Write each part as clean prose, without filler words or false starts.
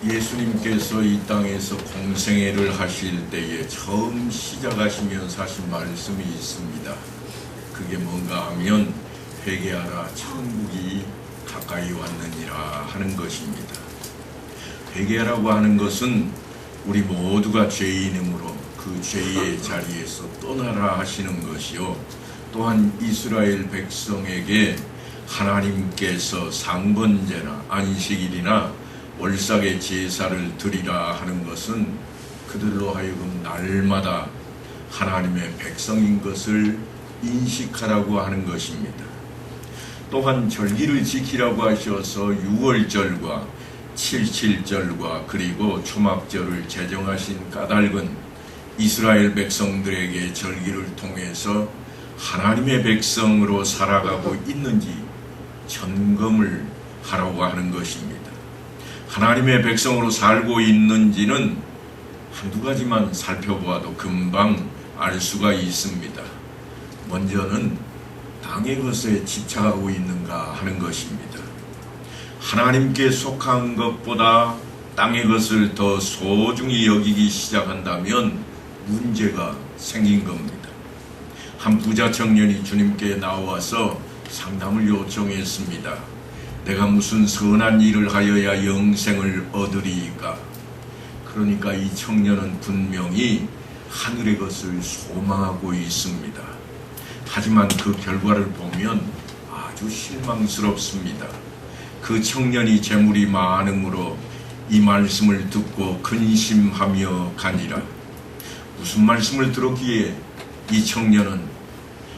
예수님께서 이 땅에서 공생애를 하실 때에 처음 시작하시면서 하신 말씀이 있습니다. 그게 뭔가 하면 회개하라, 천국이 가까이 왔느니라 하는 것입니다. 회개하라고 하는 것은 우리 모두가 죄인이므로 그 죄의 자리에서 떠나라 하시는 것이요, 또한 이스라엘 백성에게 하나님께서 상번제나 안식일이나 월삭의 제사를 드리라 하는 것은 그들로 하여금 날마다 하나님의 백성인 것을 인식하라고 하는 것입니다. 또한 절기를 지키라고 하셔서 6월절과 77절과 그리고 초막절을 제정하신 까닭은 이스라엘 백성들에게 절기를 통해서 하나님의 백성으로 살아가고 있는지 점검을 하라고 하는 것입니다. 하나님의 백성으로 살고 있는지는 한두 가지만 살펴보아도 금방 알 수가 있습니다. 먼저는 땅의 것에 집착하고 있는가 하는 것입니다. 하나님께 속한 것보다 땅의 것을 더 소중히 여기기 시작한다면 문제가 생긴 겁니다. 한 부자 청년이 주님께 나와서 상담을 요청했습니다. 내가 무슨 선한 일을 하여야 영생을 얻으리이까? 그러니까 이 청년은 분명히 하늘의 것을 소망하고 있습니다. 하지만 그 결과를 보면 아주 실망스럽습니다. 그 청년이 재물이 많음으로 이 말씀을 듣고 근심하며 가니라. 무슨 말씀을 들었기에 이 청년은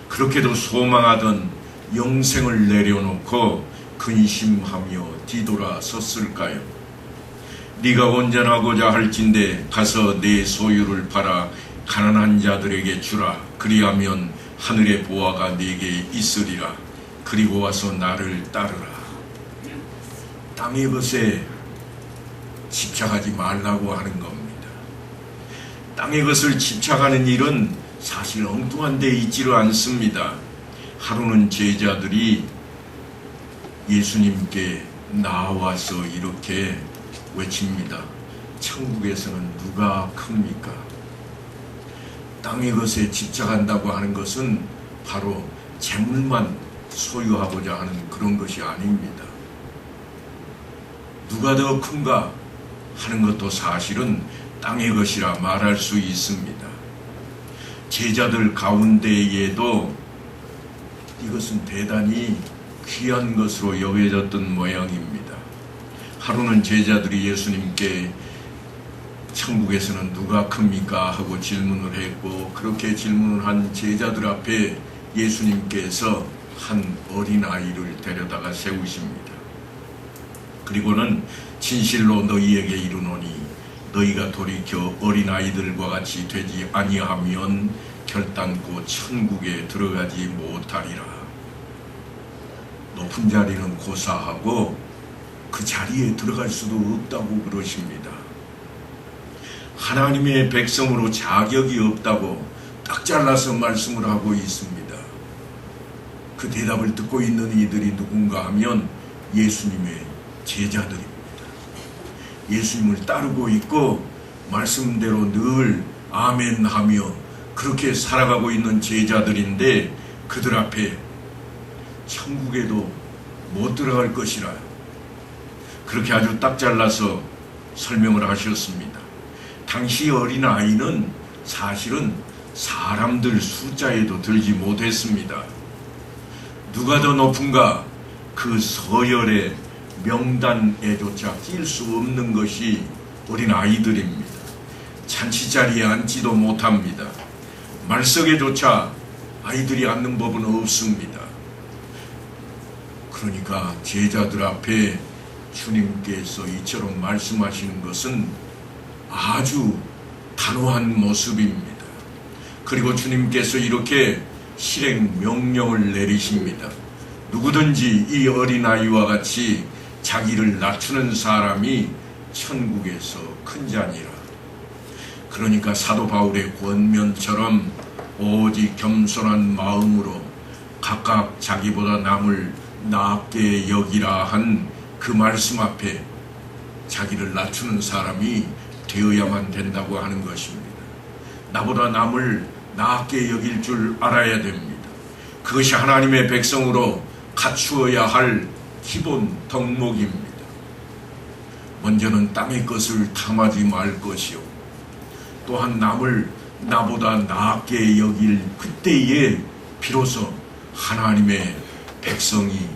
그렇게도 소망하던 영생을 내려놓고 근심하며 뒤돌아섰을까요? 네가 온전하고자 할진대 가서 내 소유를 팔아 가난한 자들에게 주라. 그리하면 하늘의 보화가 네게 있으리라. 그리고 와서 나를 따르라. 땅의 것에 집착하지 말라고 하는 겁니다. 땅의 것을 집착하는 일은 사실 엉뚱한 데 있지를 않습니다. 하루는 제자들이 예수님께 나와서 이렇게 외칩니다. 천국에서는 누가 큽니까? 땅의 것에 집착한다고 하는 것은 바로 재물만 소유하고자 하는 그런 것이 아닙니다. 누가 더 큰가 하는 것도 사실은 땅의 것이라 말할 수 있습니다. 제자들 가운데에도 이것은 대단히 귀한 것으로 여겨졌던 모양입니다. 하루는 제자들이 예수님께 천국에서는 누가 큽니까? 하고 질문을 했고, 그렇게 질문을 한 제자들 앞에 예수님께서 한 어린아이를 데려다가 세우십니다. 그리고는 진실로 너희에게 이르노니 너희가 돌이켜 어린아이들과 같이 되지 아니하면 결단코 천국에 들어가지 못하리라. 높은 자리는 고사하고 그 자리에 들어갈 수도 없다고 그러십니다. 하나님의 백성으로 자격이 없다고 딱 잘라서 말씀을 하고 있습니다. 그 대답을 듣고 있는 이들이 누군가 하면 예수님의 제자들입니다. 예수님을 따르고 있고 말씀대로 늘 아멘 하며 그렇게 살아가고 있는 제자들인데 그들 앞에 천국에도 못 들어갈 것이라 그렇게 아주 딱 잘라서 설명을 하셨습니다. 당시 어린아이는 사실은 사람들 숫자에도 들지 못했습니다. 누가 더 높은가? 그 서열의 명단에조차 낄 수 없는 것이 어린아이들입니다. 잔치자리에 앉지도 못합니다. 말석에조차 아이들이 앉는 법은 없습니다. 그러니까 제자들 앞에 주님께서 이처럼 말씀하시는 것은 아주 단호한 모습입니다. 그리고 주님께서 이렇게 실행 명령을 내리십니다. 누구든지 이 어린아이와 같이 자기를 낮추는 사람이 천국에서 큰 자니라. 그러니까 사도 바울의 권면처럼 오직 겸손한 마음으로 각각 자기보다 남을 낮게 여기라 한 그 말씀 앞에 자기를 낮추는 사람이 되어야만 된다고 하는 것입니다. 나보다 남을 낮게 여길 줄 알아야 됩니다. 그것이 하나님의 백성으로 갖추어야 할 기본 덕목입니다. 먼저는 땅의 것을 탐하지 말 것이요, 또한 남을 나보다 낮게 여길 그때에 비로소 하나님의 백성이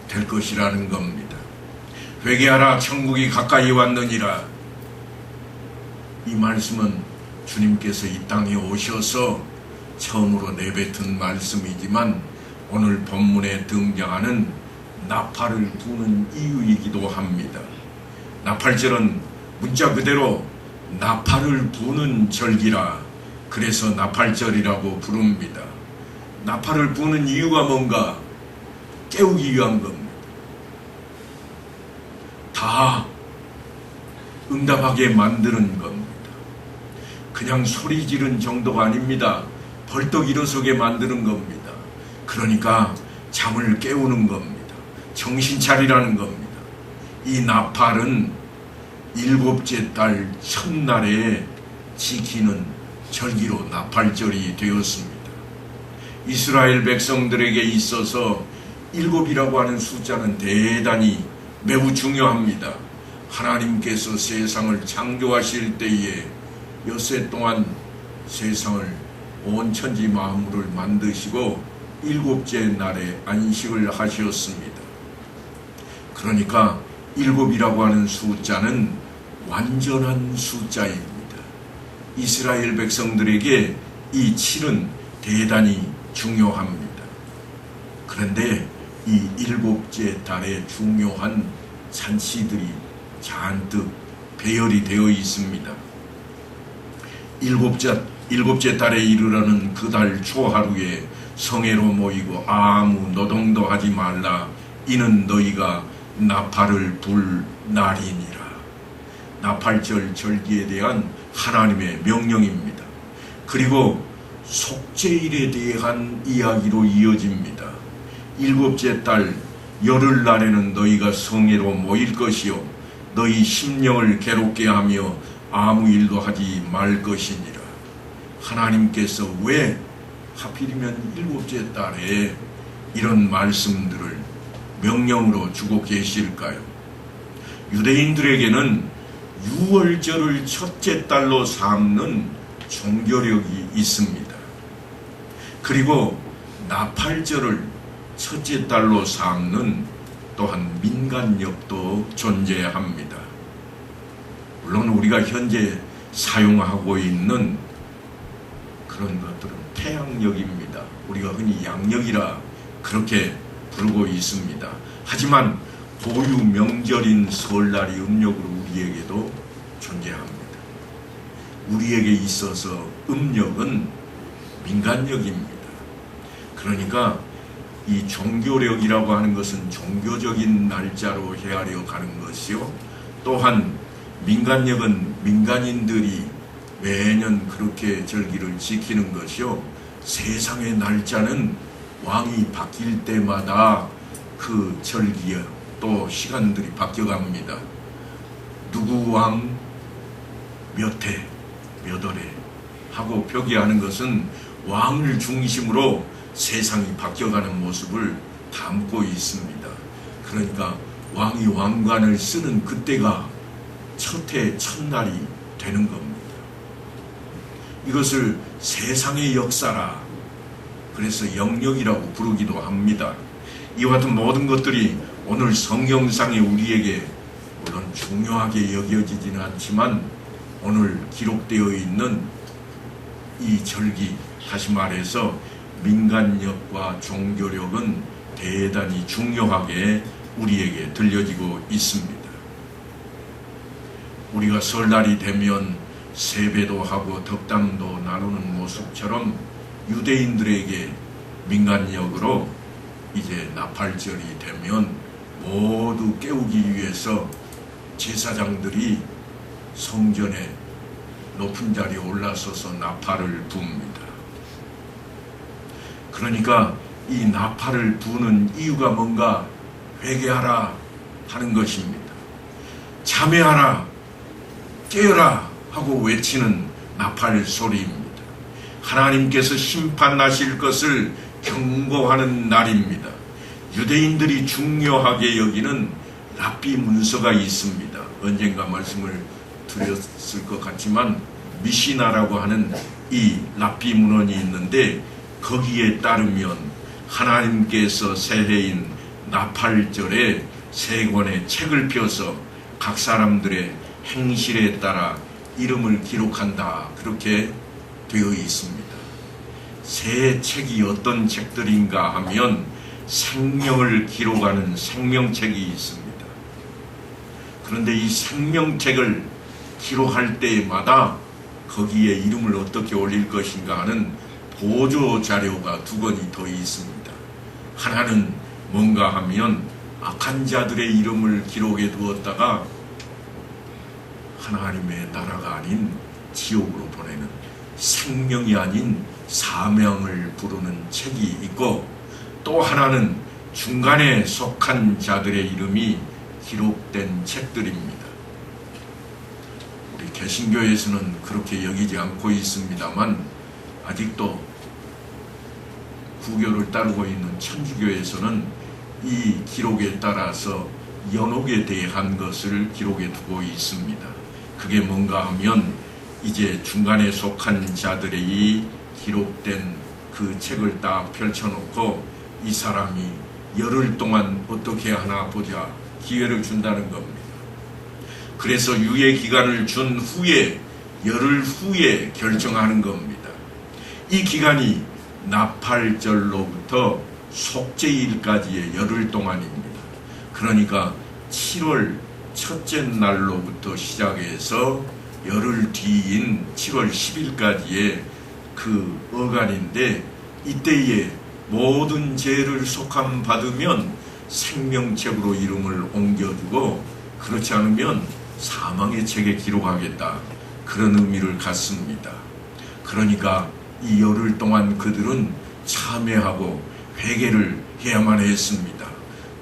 될 것이라는 겁니다. 회개하라, 천국이 가까이 왔느니라. 이 말씀은 주님께서 이 땅에 오셔서 처음으로 내뱉은 말씀이지만 오늘 본문에 등장하는 나팔을 부는 이유이기도 합니다. 나팔절은 문자 그대로 나팔을 부는 절기라, 그래서 나팔절이라고 부릅니다. 나팔을 부는 이유가 뭔가? 깨우기 위한 겁니다. 다 응답하게 만드는 겁니다. 그냥 소리 지른 정도가 아닙니다. 벌떡 일어서게 만드는 겁니다. 그러니까 잠을 깨우는 겁니다. 정신 차리라는 겁니다. 이 나팔은 일곱째 달 첫날에 지키는 절기로 나팔절이 되었습니다. 이스라엘 백성들에게 있어서 일곱이라고 하는 숫자는 대단히 매우 중요합니다. 하나님께서 세상을 창조하실 때에 엿새 동안 세상을 온 천지 만물을 만드시고 일곱째 날에 안식을 하셨습니다. 그러니까 일곱이라고 하는 숫자는 완전한 숫자입니다. 이스라엘 백성들에게 이 7은 대단히 중요합니다. 그런데 이 일곱째 달에 중요한 잔치들이 잔뜩 배열이 되어 있습니다. 일곱째 달에 이르러는 그 달 초하루에 성회로 모이고 아무 노동도 하지 말라. 이는 너희가 나팔을 불 날이니라. 나팔절 절기에 대한 하나님의 명령입니다. 그리고 속죄일에 대한 이야기로 이어집니다. 일곱째 달 열흘날에는 너희가 성회로 모일 것이요 너희 심령을 괴롭게 하며 아무 일도 하지 말 것이니라. 하나님께서 왜 하필이면 일곱째 달에 이런 말씀들을 명령으로 주고 계실까요? 유대인들에게는 유월절을 첫째 달로 삼는 종교력이 있습니다. 그리고 나팔절을 첫째 달로 삼는 또한 민간력도 존재합니다. 물론 우리가 현재 사용하고 있는 그런 것들은 태양력입니다. 우리가 흔히 양력이라 그렇게 부르고 있습니다. 하지만 고유 명절인 설날이 음력으로 우리에게도 존재합니다. 우리에게 있어서 음력은 민간력입니다. 그러니까 이 종교력이라고 하는 것은 종교적인 날짜로 헤아려 가는 것이요, 또한 민간력은 민간인들이 매년 그렇게 절기를 지키는 것이요, 세상의 날짜는 왕이 바뀔 때마다 그 절기에 또 시간들이 바뀌어갑니다. 누구 왕 몇 해, 몇 월에 하고 표기하는 것은 왕을 중심으로 세상이 바뀌어가는 모습을 담고 있습니다. 그러니까 왕이 왕관을 쓰는 그때가 첫해 첫날이 되는 겁니다. 이것을 세상의 역사라, 그래서 영역이라고 부르기도 합니다. 이와 같은 모든 것들이 오늘 성경상에 우리에게 물론 중요하게 여겨지지는 않지만 오늘 기록되어 있는 이 절기, 다시 말해서 민간력과 종교력은 대단히 중요하게 우리에게 들려지고 있습니다. 우리가 설날이 되면 세배도 하고 덕담도 나누는 모습처럼 유대인들에게 민간력으로 이제 나팔절이 되면 모두 깨우기 위해서 제사장들이 성전에 높은 자리에 올라서서 나팔을 부릅니다. 그러니까 이 나팔을 부는 이유가 뭔가? 회개하라 하는 것입니다. 자매하라, 깨어라 하고 외치는 나팔 소리입니다. 하나님께서 심판하실 것을 경고하는 날입니다. 유대인들이 중요하게 여기는 랍비 문서가 있습니다. 언젠가 말씀을 드렸을 것 같지만 미시나라고 하는 이 랍비 문헌이 있는데, 거기에 따르면 하나님께서 새해인 나팔절에 세 권의 책을 펴서 각 사람들의 행실에 따라 이름을 기록한다, 그렇게 되어 있습니다. 새 책이 어떤 책들인가 하면 생명을 기록하는 생명책이 있습니다. 그런데 이 생명책을 기록할 때마다 거기에 이름을 어떻게 올릴 것인가 하는 보조 자료가 두 권이 더 있습니다. 하나는 뭔가 하면 악한 자들의 이름을 기록해 두었다가 하나님의 나라가 아닌 지옥으로 보내는, 생명이 아닌 사명을 부르는 책이 있고, 또 하나는 중간에 속한 자들의 이름이 기록된 책들입니다. 우리 개신교에서는 그렇게 여기지 않고 있습니다만, 아직도 구교를 따르고 있는 천주교에서는 이 기록에 따라서 연옥에 대한 것을 기록해 두고 있습니다. 그게 뭔가 하면 이제 중간에 속한 자들의 기록된 그 책을 딱 펼쳐놓고 이 사람이 열흘 동안 어떻게 하나 보자 기회를 준다는 겁니다. 그래서 유예 기간을 준 후에 열흘 후에 결정하는 겁니다. 이 기간이 나팔절로부터 속죄일까지의 열흘 동안입니다. 그러니까 7월 첫째 날로부터 시작해서 열흘 뒤인 7월 10일까지의 그 어간인데, 이때에 모든 죄를 속함 받으면 생명책으로 이름을 옮겨주고, 그렇지 않으면 사망의 책에 기록하겠다, 그런 의미를 갖습니다. 그러니까 이 열흘 동안 그들은 참회하고 회개를 해야만 했습니다.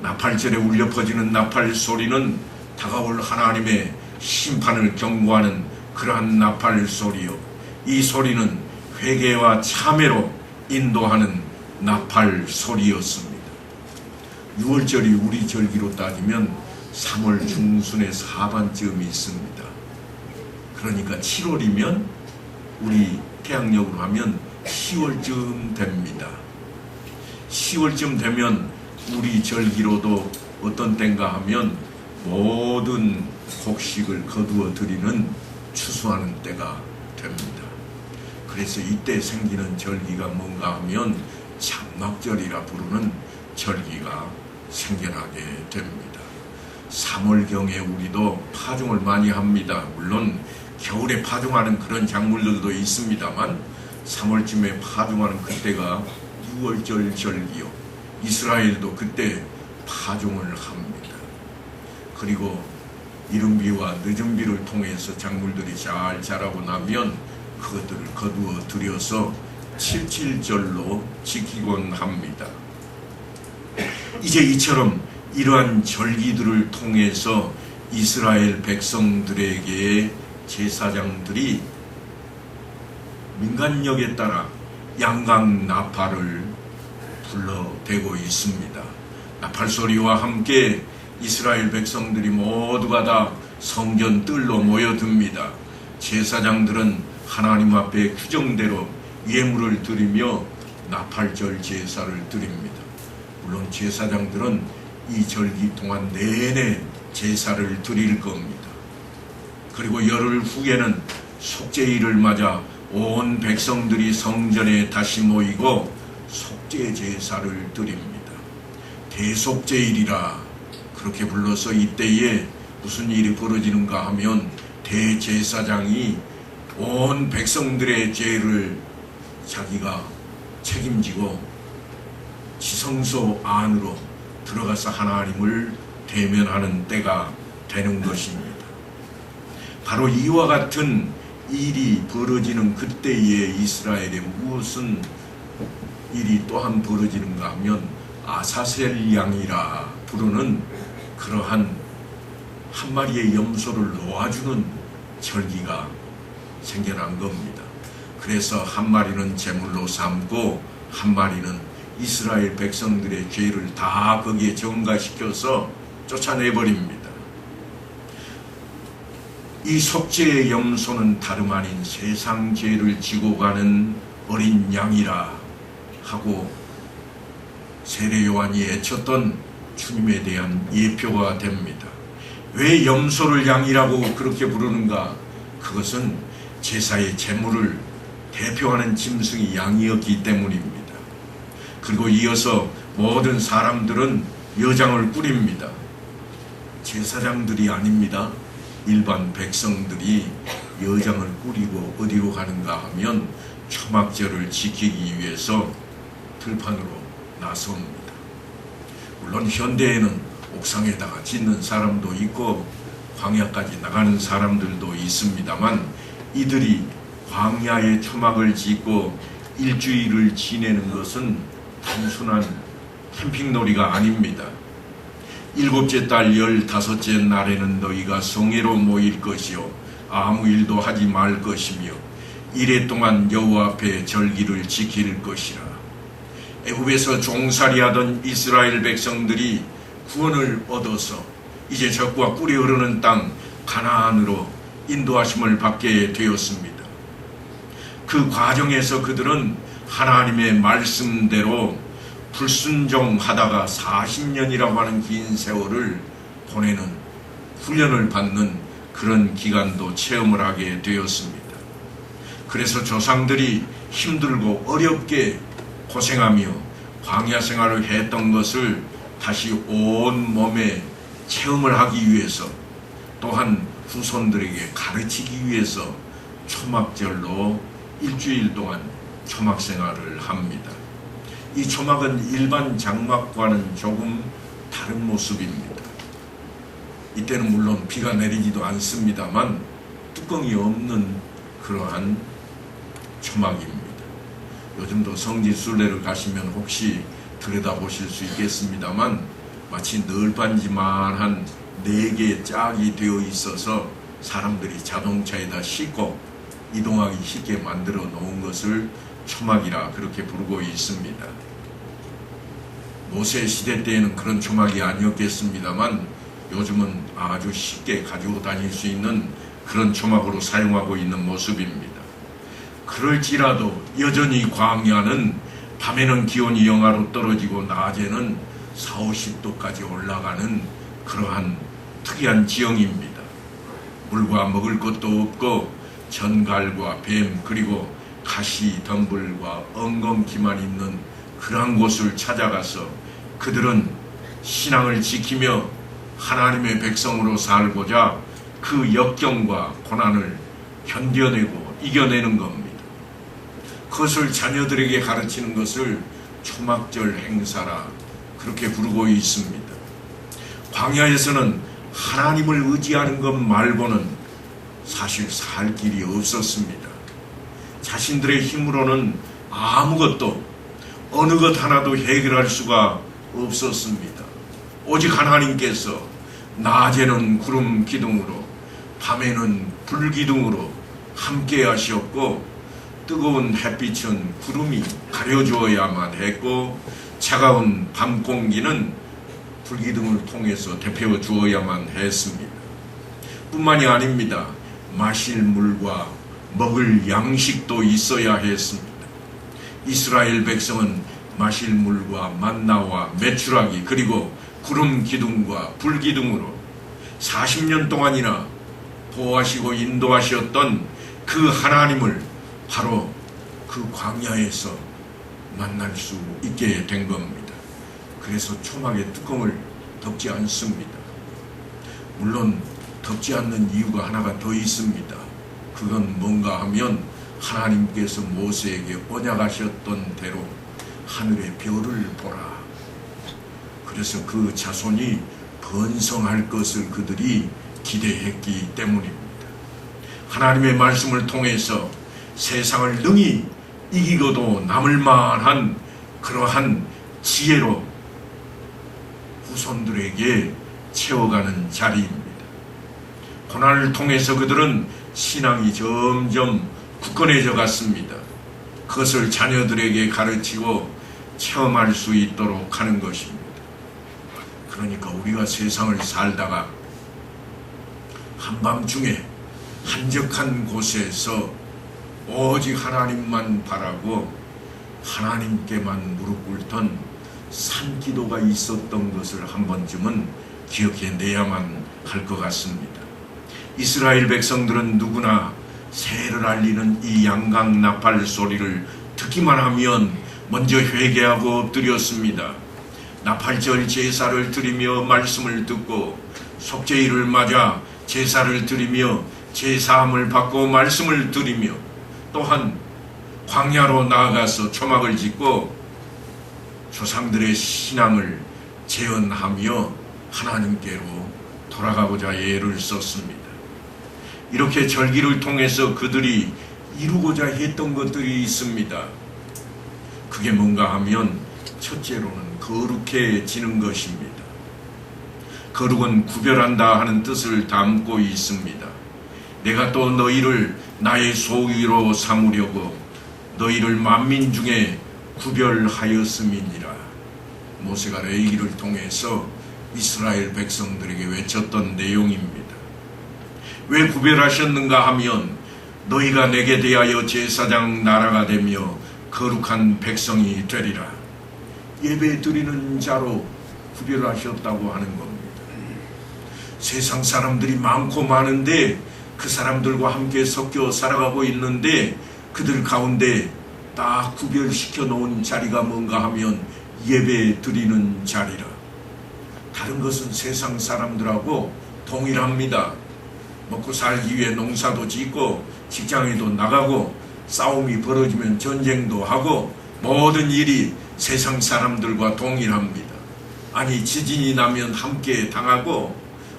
나팔절에 울려 퍼지는 나팔 소리는 다가올 하나님의 심판을 경고하는 그러한 나팔 소리요, 이 소리는 회개와 참회로 인도하는 나팔 소리였습니다. 6월절이 우리 절기로 따지면 3월 중순의 하반쯤이 있습니다. 그러니까 7월이면 우리 태양력으로 하면 10월쯤 됩니다. 10월쯤 되면 우리 절기로도 어떤 때인가 하면 모든 곡식을 거두어 드리는 추수하는 때가 됩니다. 그래서 이때 생기는 절기가 뭔가 하면 장막절이라 부르는 절기가 생겨나게 됩니다. 3월경에 우리도 파종을 많이 합니다. 물론 겨울에 파종하는 그런 작물들도 있습니다만 3월쯤에 파종하는 그때가 6월절 절기요, 이스라엘도 그때 파종을 합니다. 그리고 이른 비와 늦은 비를 통해서 작물들이 잘 자라고 나면 그것들을 거두어 들여서 77절로 지키곤 합니다. 이제 이처럼 이러한 절기들을 통해서 이스라엘 백성들에게 제사장들이 민간력에 따라 양각 나팔을 불러대고 있습니다. 나팔 소리와 함께 이스라엘 백성들이 모두가 다 성전 뜰로 모여듭니다. 제사장들은 하나님 앞에 규정대로 예물을 드리며 나팔절 제사를 드립니다. 물론 제사장들은 이 절기 동안 내내 제사를 드릴 겁니다. 그리고 열흘 후에는 속죄일을 맞아 온 백성들이 성전에 다시 모이고 속죄 제사를 드립니다. 대속죄일이라 그렇게 불러서 이때에 무슨 일이 벌어지는가 하면 대제사장이 온 백성들의 죄를 자기가 책임지고 지성소 안으로 들어가서 하나님을 대면하는 때가 되는 것입니다. 바로 이와 같은 일이 벌어지는 그때에 이스라엘에 무슨 일이 또한 벌어지는가 하면 아사셀 양이라 부르는 그러한 한 마리의 염소를 놓아주는 절기가 생겨난 겁니다. 그래서 한 마리는 제물로 삼고 한 마리는 이스라엘 백성들의 죄를 다 거기에 전가시켜서 쫓아내버립니다. 이 속죄의 염소는 다름 아닌 세상 죄를 지고 가는 어린 양이라 하고 세례 요한이 애쳤던 주님에 대한 예표가 됩니다. 왜 염소를 양이라고 그렇게 부르는가? 그것은 제사의 제물을 대표하는 짐승이 양이었기 때문입니다. 그리고 이어서 모든 사람들은 여장을 꾸립니다. 제사장들이 아닙니다. 일반 백성들이 여장을 꾸리고 어디로 가는가 하면 초막절을 지키기 위해서 들판으로 나섭니다. 물론 현대에는 옥상에다가 짓는 사람도 있고 광야까지 나가는 사람들도 있습니다만 이들이 광야에 초막을 짓고 일주일을 지내는 것은 단순한 캠핑놀이가 아닙니다. 7째 달 15째 날에는 너희가 성회로 모일 것이요 아무 일도 하지 말 것이며 이래 동안 여호와 앞에 절기를 지킬 것이라. 애굽에서 종살이하던 이스라엘 백성들이 구원을 얻어서 이제 적과 꿀이 흐르는 땅 가나안으로 인도하심을 받게 되었습니다. 그 과정에서 그들은 하나님의 말씀대로 불순종하다가 40년이라고 하는 긴 세월을 보내는 훈련을 받는 그런 기간도 체험을 하게 되었습니다. 그래서 조상들이 힘들고 어렵게 고생하며 광야 생활을 했던 것을 다시 온 몸에 체험을 하기 위해서 또한 후손들에게 가르치기 위해서 초막절로 일주일 동안 초막 생활을 합니다. 이 초막은 일반 장막과는 조금 다른 모습입니다. 이때는 물론 비가 내리지도 않습니다만 뚜껑이 없는 그러한 초막입니다. 요즘도 성지 순례를 가시면 혹시 들여다보실 수 있겠습니다만 마치 널빤지만한 4개의 짝이 되어 있어서 사람들이 자동차에다 싣고 이동하기 쉽게 만들어 놓은 것을 초막이라 그렇게 부르고 있습니다. 모세 시대 때에는 그런 초막이 아니었겠습니다만 요즘은 아주 쉽게 가지고 다닐 수 있는 그런 초막으로 사용하고 있는 모습입니다. 그럴지라도 여전히 광야는 밤에는 기온이 영하로 떨어지고 낮에는 40~50도까지 올라가는 그러한 특이한 지형입니다. 물과 먹을 것도 없고 전갈과 뱀 그리고 가시 덤불과 엉겅퀴만 있는 그러한 곳을 찾아가서 그들은 신앙을 지키며 하나님의 백성으로 살고자 그 역경과 고난을 견뎌내고 이겨내는 겁니다. 그것을 자녀들에게 가르치는 것을 초막절 행사라 그렇게 부르고 있습니다. 광야에서는 하나님을 의지하는 것 말고는 사실 살 길이 없었습니다. 자신들의 힘으로는 아무것도 어느 것 하나도 해결할 수가 없었습니다. 오직 하나님께서 낮에는 구름 기둥으로 밤에는 불 기둥으로 함께 하셨고 뜨거운 햇빛은 구름이 가려주어야만 했고 차가운 밤 공기는 불기둥을 통해서 데펴 주어야만 했습니다. 뿐만이 아닙니다. 마실 물과 먹을 양식도 있어야 했습니다. 이스라엘 백성은 마실 물과 만나와 메추라기 그리고 구름 기둥과 불 기둥으로 40년 동안이나 보호하시고 인도하셨던 그 하나님을 바로 그 광야에서 만날 수 있게 된 겁니다. 그래서 초막의 뚜껑을 덮지 않습니다. 물론 덮지 않는 이유가 하나가 더 있습니다. 그건 뭔가 하면 하나님께서 모세에게 언약하셨던 대로 하늘의 별을 보라. 그래서 그 자손이 번성할 것을 그들이 기대했기 때문입니다. 하나님의 말씀을 통해서 세상을 능히 이기고도 남을 만한 그러한 지혜로 후손들에게 채워가는 자리입니다. 고난을 통해서 그들은 신앙이 점점 굳건해져 갔습니다. 그것을 자녀들에게 가르치고 체험할 수 있도록 하는 것입니다. 그러니까 우리가 세상을 살다가 한밤중에 한적한 곳에서 오직 하나님만 바라고 하나님께만 무릎 꿇던 산기도가 있었던 것을 한 번쯤은 기억해내야만 할 것 같습니다. 이스라엘 백성들은 누구나 새해를 알리는 이 양강 나팔 소리를 듣기만 하면 먼저 회개하고 엎드렸습니다. 나팔절 제사를 드리며 말씀을 듣고 속죄일을 맞아 제사를 드리며 제사함을 받고 말씀을 드리며 또한 광야로 나아가서 초막을 짓고 조상들의 신앙을 재현하며 하나님께로 돌아가고자 애를 썼습니다. 이렇게 절기를 통해서 그들이 이루고자 했던 것들이 있습니다. 그게 뭔가 하면 첫째로는 거룩해지는 것입니다. 거룩은 구별한다 하는 뜻을 담고 있습니다. 내가 또 너희를 나의 소유로 삼으려고 너희를 만민 중에 구별하였음이니라. 모세가 레위기를 통해서 이스라엘 백성들에게 외쳤던 내용입니다. 왜 구별하셨는가 하면 너희가 내게 대하여 제사장 나라가 되며 거룩한 백성이 되리라. 예배 드리는 자로 구별하셨다고 하는 겁니다. 세상 사람들이 많고 많은데 그 사람들과 함께 섞여 살아가고 있는데 그들 가운데 딱 구별시켜 놓은 자리가 뭔가 하면 예배 드리는 자리라. 다른 것은 세상 사람들하고 동일합니다. 먹고 살기 위해 농사도 짓고 직장에도 나가고 싸움이 벌어지면 전쟁도 하고 모든 일이 세상 사람들과 동일합니다. 아니 지진이 나면 함께 당하고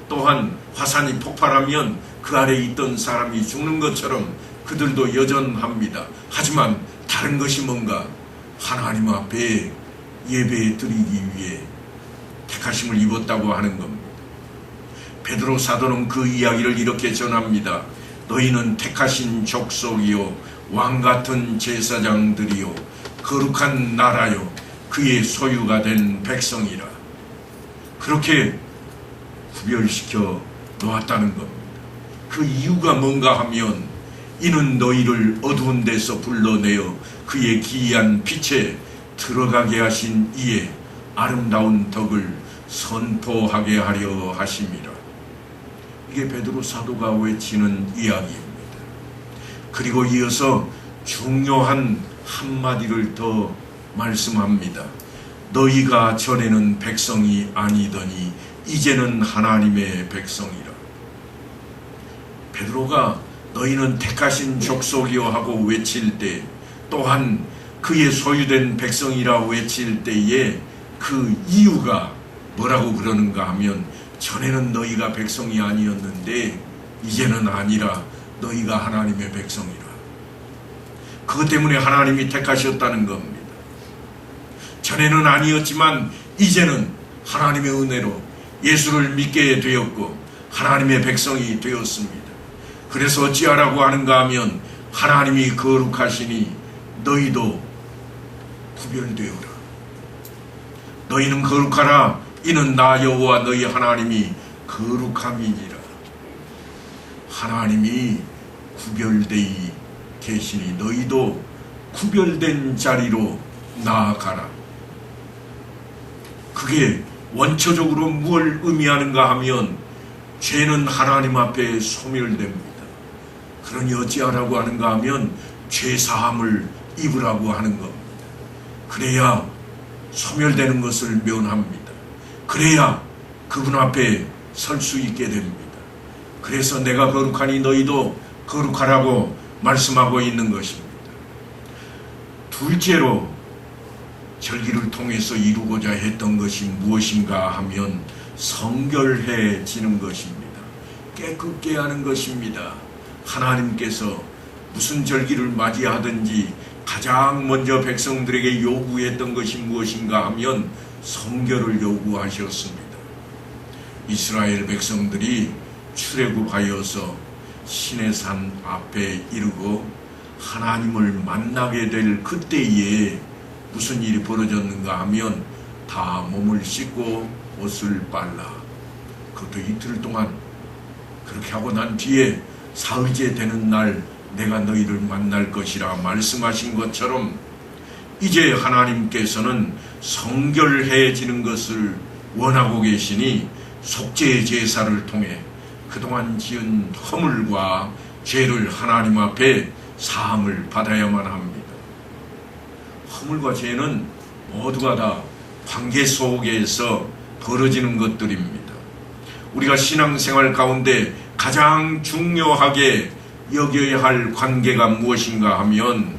또한 화산이 폭발하면 그 아래 있던 사람이 죽는 것처럼 그들도 여전합니다. 하지만 다른 것이 뭔가 하나님 앞에 예배 드리기 위해 택하심을 입었다고 하는 겁니다. 베드로 사도는 그 이야기를 이렇게 전합니다. 너희는 택하신 족속이요 왕같은 제사장들이요 거룩한 나라요 그의 소유가 된 백성이라. 그렇게 구별시켜 놓았다는 겁니다. 그 이유가 뭔가 하면 이는 너희를 어두운 데서 불러내어 그의 기이한 빛에 들어가게 하신 이의 아름다운 덕을 선포하게 하려 하심이라. 이게 베드로 사도가 외치는 이야기입니다. 그리고 이어서 중요한 한마디를 더 말씀합니다. 너희가 전에는 백성이 아니더니 이제는 하나님의 백성이라. 베드로가 너희는 택하신 족속이요 하고 외칠 때 또한 그의 소유된 백성이라 외칠 때에 그 이유가 뭐라고 그러는가 하면 전에는 너희가 백성이 아니었는데 이제는 아니라 너희가 하나님의 백성이라. 그것 때문에 하나님이 택하셨다는 겁니다. 전에는 아니었지만 이제는 하나님의 은혜로 예수를 믿게 되었고 하나님의 백성이 되었습니다. 그래서 어찌하라고 하는가 하면 하나님이 거룩하시니 너희도 구별되어라. 너희는 거룩하라. 이는 나 여호와 너희 하나님이 거룩함이니라. 하나님이 구별되이 계시니 너희도 구별된 자리로 나아가라. 그게 원초적으로 무엇을 의미하는가 하면 죄는 하나님 앞에 소멸됩니다. 그러니 어찌하라고 하는가 하면 죄사함을 입으라고 하는 겁니다. 그래야 소멸되는 것을 면합니다. 그래야 그분 앞에 설 수 있게 됩니다. 그래서 내가 거룩하니 너희도 거룩하라고 말씀하고 있는 것입니다. 둘째로 절기를 통해서 이루고자 했던 것이 무엇인가 하면 성결해지는 것입니다. 깨끗게 하는 것입니다. 하나님께서 무슨 절기를 맞이하든지 가장 먼저 백성들에게 요구했던 것이 무엇인가 하면 성결을 요구하셨습니다. 이스라엘 백성들이 출애굽하여서 신의 산 앞에 이르고 하나님을 만나게 될 그때에 무슨 일이 벌어졌는가 하면 다 몸을 씻고 옷을 빨라. 그것도 이틀 동안 그렇게 하고 난 뒤에 사흘째 되는 날 내가 너희를 만날 것이라 말씀하신 것처럼 이제 하나님께서는 성결해지는 것을 원하고 계시니 속죄 제사를 통해 그동안 지은 허물과 죄를 하나님 앞에 사함을 받아야만 합니다. 허물과 죄는 모두가 다 관계 속에서 벌어지는 것들입니다. 우리가 신앙생활 가운데 가장 중요하게 여겨야 할 관계가 무엇인가 하면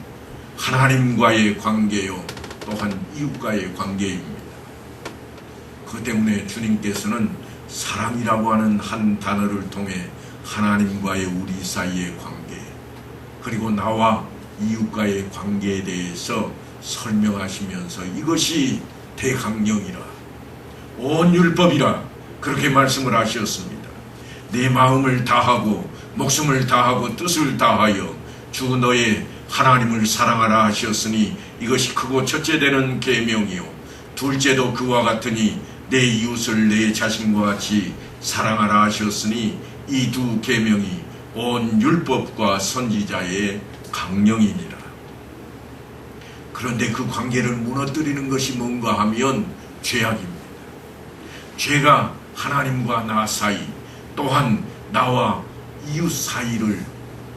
하나님과의 관계요, 또한 이웃과의 관계입니다. 그 때문에 주님께서는 사랑이라고 하는 한 단어를 통해 하나님과의 우리 사이의 관계, 그리고 나와 이웃과의 관계에 대해서 설명하시면서 이것이 대강령이라, 온 율법이라 그렇게 말씀을 하셨습니다. 내 마음을 다하고 목숨을 다하고 뜻을 다하여 주 너의 하나님을 사랑하라 하셨으니 이것이 크고 첫째 되는 계명이요 둘째도 그와 같으니 내 이웃을 내 자신과 같이 사랑하라 하셨으니 이 두 계명이 온 율법과 선지자의 강령이니라. 그런데 그 관계를 무너뜨리는 것이 뭔가 하면 죄악입니다. 죄가 하나님과 나 사이, 또한 나와 이웃 사이를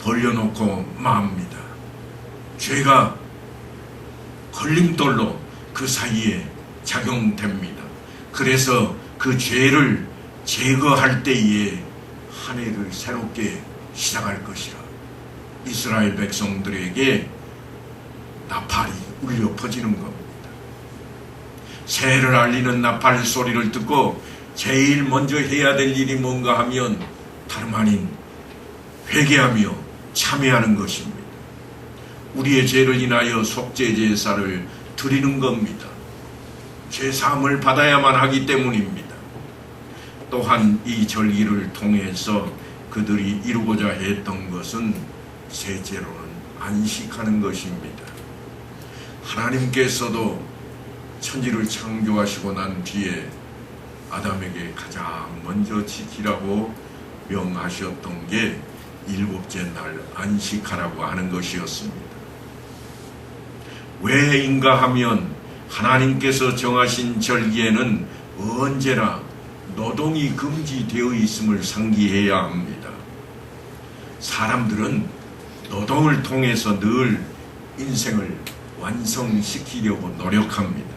벌려놓고 맙니다. 죄가 걸림돌로 그 사이에 작용됩니다. 그래서 그 죄를 제거할 때에 한 해를 새롭게 시작할 것이라. 이스라엘 백성들에게 나팔이 울려 퍼지는 겁니다. 새해를 알리는 나팔 소리를 듣고 제일 먼저 해야 될 일이 뭔가 하면 다름 아닌 회개하며 참회하는 것입니다. 우리의 죄를 인하여 속죄 제사를 드리는 겁니다. 죄사함을 받아야만 하기 때문입니다. 또한 이 절기를 통해서 그들이 이루고자 했던 것은 셋째로는 안식하는 것입니다. 하나님께서도 천지를 창조하시고 난 뒤에 아담에게 가장 먼저 지키라고 명하셨던 게 일곱째 날 안식하라고 하는 것이었습니다. 왜인가 하면 하나님께서 정하신 절기에는 언제나 노동이 금지되어 있음을 상기해야 합니다. 사람들은 노동을 통해서 늘 인생을 완성시키려고 노력합니다.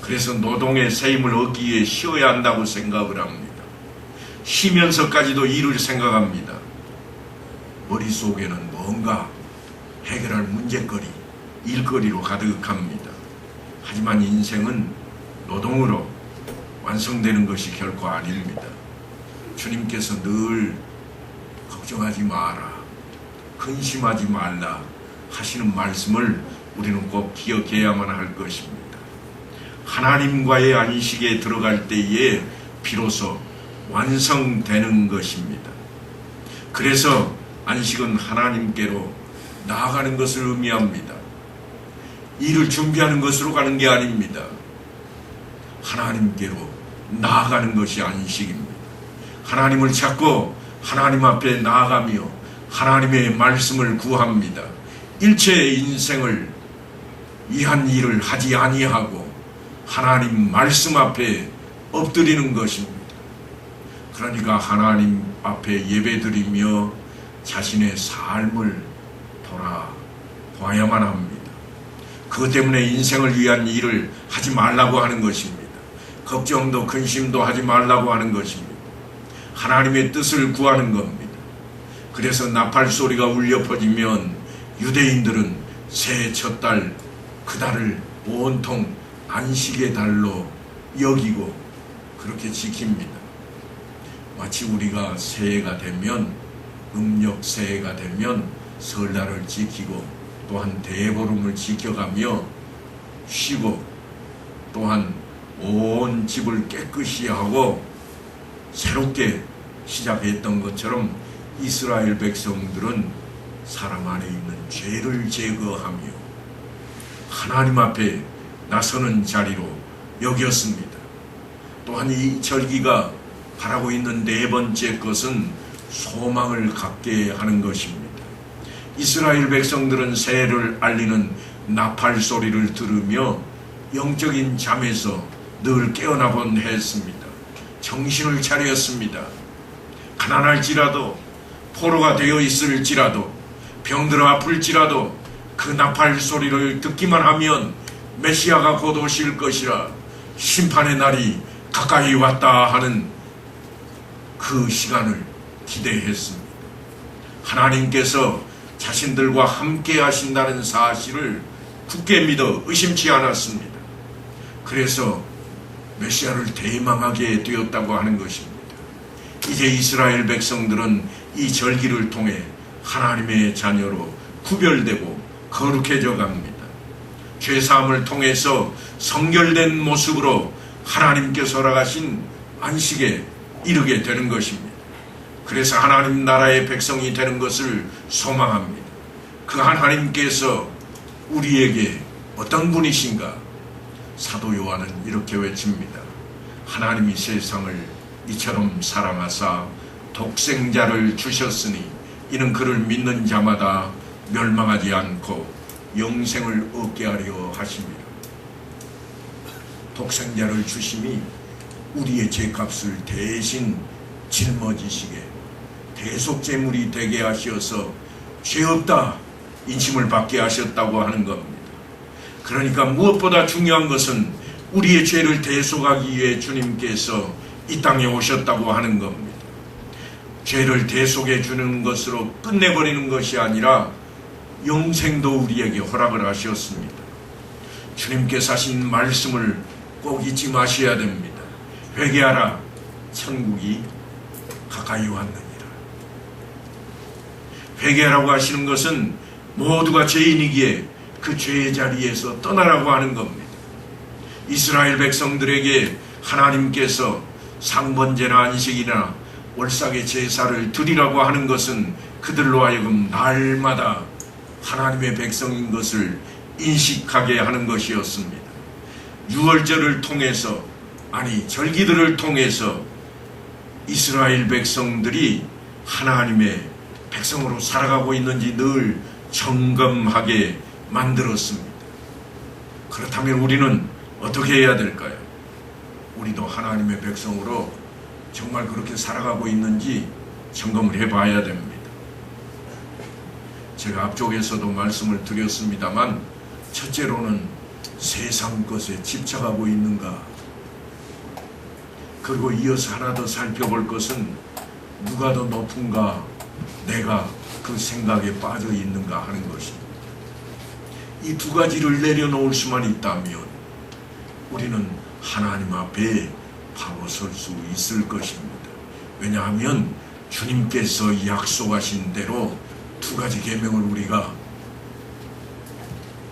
그래서 노동의 세임을 얻기 위해 쉬어야 한다고 생각을 합니다. 쉬면서까지도 일을 생각합니다. 머릿속에는 뭔가 해결할 문제거리, 일거리로 가득합니다. 하지만 인생은 노동으로 완성되는 것이 결코 아닙니다. 주님께서 늘 걱정하지 마라, 근심하지 말라 하시는 말씀을 우리는 꼭 기억해야만 할 것입니다. 하나님과의 안식에 들어갈 때에 비로소 완성되는 것입니다. 그래서 안식은 하나님께로 나아가는 것을 의미합니다. 일을 준비하는 것으로 가는 게 아닙니다. 하나님께로 나아가는 것이 안식입니다. 하나님을 찾고 하나님 앞에 나아가며 하나님의 말씀을 구합니다. 일체의 인생을 이한 일을 하지 아니하고 하나님 말씀 앞에 엎드리는 것입니다. 그러니까 하나님 앞에 예배드리며 자신의 삶을 돌아봐야만 합니다. 그것 때문에 인생을 위한 일을 하지 말라고 하는 것입니다. 걱정도 근심도 하지 말라고 하는 것입니다. 하나님의 뜻을 구하는 겁니다. 그래서 나팔 소리가 울려 퍼지면 유대인들은 새해 첫 달, 그 달을 온통 안식의 달로 여기고 그렇게 지킵니다. 마치 우리가 새해가 되면, 음력 새해가 되면 설날을 지키고 또한 대보름을 지켜가며 쉬고 또한 온 집을 깨끗이 하고 새롭게 시작했던 것처럼 이스라엘 백성들은 사람 안에 있는 죄를 제거하며 하나님 앞에 나서는 자리로 여겼습니다. 또한 이 절기가 바라고 있는 네 번째 것은 소망을 갖게 하는 것입니다. 이스라엘 백성들은 새해를 알리는 나팔 소리를 들으며 영적인 잠에서 늘 깨어나곤 했습니다. 정신을 차렸습니다. 가난할지라도, 포로가 되어 있을지라도, 병들어 아플지라도 그 나팔 소리를 듣기만 하면 메시아가 곧 오실 것이라, 심판의 날이 가까이 왔다 하는 그 시간을 기대했습니다. 하나님께서 자신들과 함께 하신다는 사실을 굳게 믿어 의심치 않았습니다. 그래서 메시아를 대망하게 되었다고 하는 것입니다. 이제 이스라엘 백성들은 이 절기를 통해 하나님의 자녀로 구별되고 거룩해져 갑니다. 죄사함을 통해서 성결된 모습으로 하나님께서 허락하신 안식에 이르게 되는 것입니다. 그래서 하나님 나라의 백성이 되는 것을 소망합니다. 그 하나님께서 우리에게 어떤 분이신가? 사도 요한은 이렇게 외칩니다. 하나님이 세상을 이처럼 사랑하사 독생자를 주셨으니 이는 그를 믿는 자마다 멸망하지 않고 영생을 얻게 하려 하십니다. 독생자를 주심이 우리의 죄값을 대신 짊어지시게 대속제물이 되게 하셔서 죄 없다 인침을 받게 하셨다고 하는 겁니다. 그러니까 무엇보다 중요한 것은 우리의 죄를 대속하기 위해 주님께서 이 땅에 오셨다고 하는 겁니다. 죄를 대속해 주는 것으로 끝내버리는 것이 아니라 영생도 우리에게 허락을 하셨습니다. 주님께서 하신 말씀을 꼭 잊지 마셔야 됩니다. 회개하라, 천국이 가까이 왔느니라. 회개하라고 하시는 것은 모두가 죄인이기에 그 죄의 자리에서 떠나라고 하는 겁니다. 이스라엘 백성들에게 하나님께서 상번제나 안식이나 월삭의 제사를 드리라고 하는 것은 그들로 하여금 날마다 하나님의 백성인 것을 인식하게 하는 것이었습니다. 유월절을 통해서, 아니 절기들을 통해서 이스라엘 백성들이 하나님의 백성으로 살아가고 있는지 늘 점검하게 만들었습니다. 그렇다면 우리는 어떻게 해야 될까요? 우리도 하나님의 백성으로 정말 그렇게 살아가고 있는지 점검을 해봐야 됩니다. 제가 앞쪽에서도 말씀을 드렸습니다만, 첫째로는 세상 것에 집착하고 있는가, 그리고 이어서 하나 더 살펴볼 것은 누가 더 높은가, 내가 그 생각에 빠져 있는가 하는 것입니다. 이 두 가지를 내려놓을 수만 있다면 우리는 하나님 앞에 바로 설 수 있을 것입니다. 왜냐하면 주님께서 약속하신 대로 두 가지 계명을 우리가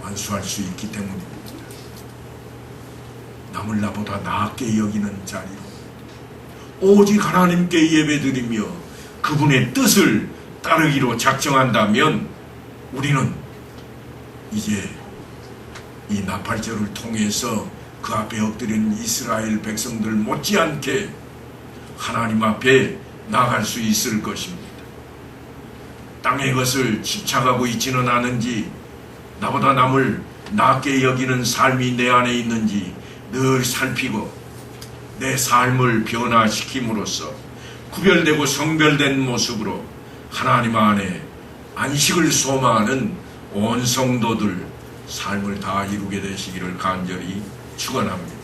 완수할 수 있기 때문입니다. 남을 나보다 낫게 여기는 자리로 오직 하나님께 예배드리며 그분의 뜻을 따르기로 작정한다면 우리는 이제 이 나팔절을 통해서 그 앞에 엎드린 이스라엘 백성들 못지않게 하나님 앞에 나갈 수 있을 것입니다. 땅의 것을 집착하고 있지는 않은지, 나보다 남을 낫게 여기는 삶이 내 안에 있는지 늘 살피고 내 삶을 변화시킴으로써 구별되고 성별된 모습으로 하나님 안에 안식을 소망하는 온 성도들 삶을 다 이루게 되시기를 간절히 축원합니다.